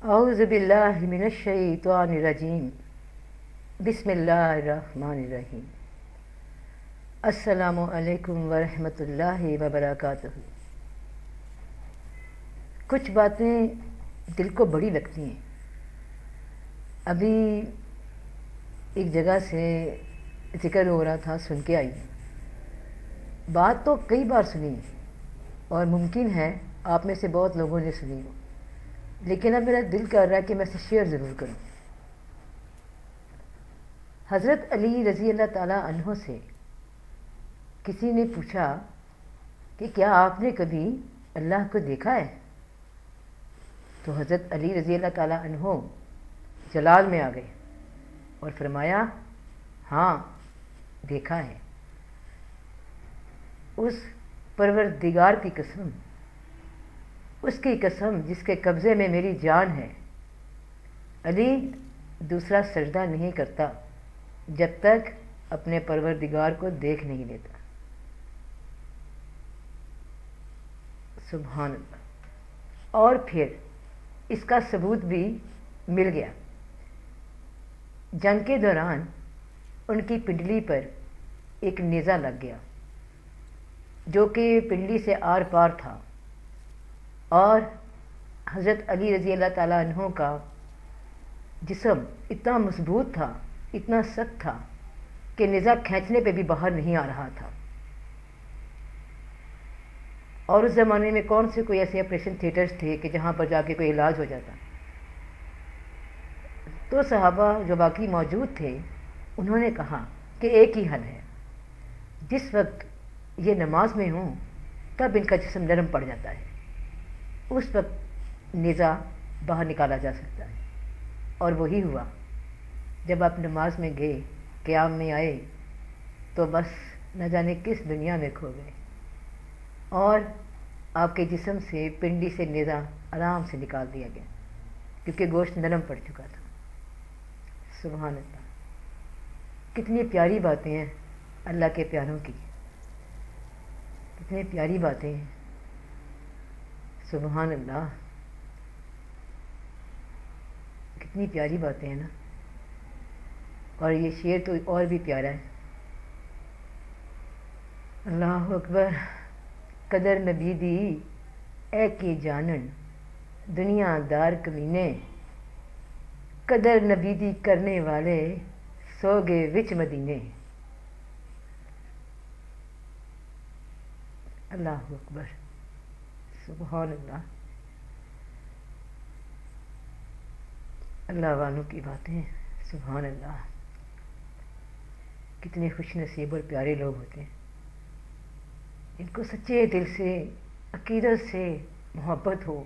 اعوذ باللہ من الشیطان الرجیم بسم اللہ الرحمن الرحیم السلام علیکم ورحمۃ اللہ وبرکاتہ۔ کچھ باتیں دل کو بڑی لگتی ہیں۔ ابھی ایک جگہ سے ذکر ہو رہا تھا، سن کے آئی ہوں۔ بات تو کئی بار سنی اور ممکن ہے آپ میں سے بہت لوگوں نے سنی ہو، لیکن اب میرا دل کر رہا ہے کہ میں اسے شیئر ضرور کروں۔ حضرت علی رضی اللہ تعالیٰ عنہ سے کسی نے پوچھا کہ کیا آپ نے کبھی اللہ کو دیکھا ہے؟ تو حضرت علی رضی اللہ تعالیٰ عنہ جلال میں آ گئے اور فرمایا، ہاں دیکھا ہے۔ اس پروردگار کی قسم، اس کی قسم جس کے قبضے میں میری جان ہے، علی دوسرا سجدہ نہیں کرتا جب تک اپنے پروردگار کو دیکھ نہیں لیتا۔ سبحان اللہ۔ اور پھر اس کا ثبوت بھی مل گیا۔ جنگ کے دوران ان کی پنڈلی پر ایک نیزہ لگ گیا جو کہ پنڈلی سے آر پار تھا، اور حضرت علی رضی اللہ تعالیٰ عنہ کا جسم اتنا مضبوط تھا، اتنا سخت تھا کہ نیزہ کھینچنے پہ بھی باہر نہیں آ رہا تھا۔ اور اس زمانے میں کون سے کوئی ایسے آپریشن تھیٹرز تھے کہ جہاں پر جا کے کوئی علاج ہو جاتا؟ تو صحابہ جو باقی موجود تھے انہوں نے کہا کہ ایک ہی حل ہے، جس وقت یہ نماز میں ہوں تب ان کا جسم نرم پڑ جاتا ہے، اس وقت نیزہ باہر نکالا جا سکتا ہے۔ اور وہی ہوا۔ جب آپ نماز میں گئے، قیام میں آئے، تو بس نہ جانے کس دنیا میں کھو گئے، اور آپ کے جسم سے، پنڈلی سے نیزہ آرام سے نکال دیا گیا، کیونکہ گوشت نرم پڑ چکا تھا۔ سبحان اللہ۔ کتنی پیاری باتیں ہیں اللہ کے پیاروں کی، کتنی پیاری باتیں ہیں۔ سبحان اللہ، کتنی پیاری باتیں ہیں نا۔ اور یہ شعر تو اور بھی پیارا ہے۔ اللہ اکبر۔ قدر نبی دی اے کی جانن دنیا دار کمینے، قدر نبی دی کرنے والے سو گے وچ مدینے۔ اللہ اکبر۔ سبحان اللہ۔ اللہ والوں کی باتیں، سبحان اللہ۔ کتنے خوش نصیب اور پیارے لوگ ہوتے ہیں ان کو سچے دل سے، عقیدت سے محبت ہو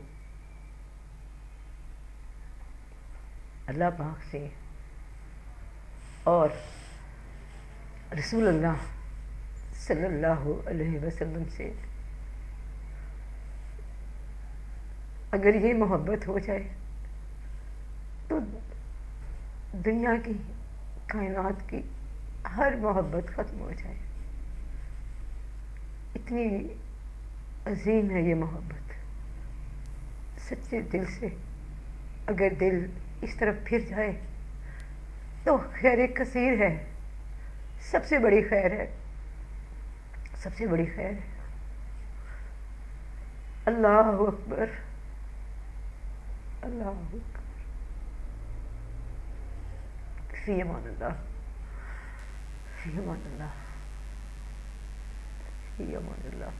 اللہ پاک سے اور رسول اللہ صلی اللہ علیہ وسلم سے۔ اگر یہ محبت ہو جائے تو دنیا کی، کائنات کی ہر محبت ختم ہو جائے۔ اتنی عظیم ہے یہ محبت۔ سچے دل سے اگر دل اس طرف پھر جائے تو خیر کثیر ہے، سب سے بڑی خیر ہے، سب سے بڑی خیر ہے۔ اللہ اکبر، اللہ اکبر۔ فی امان اللہ، فی امان اللہ، فی امان اللہ۔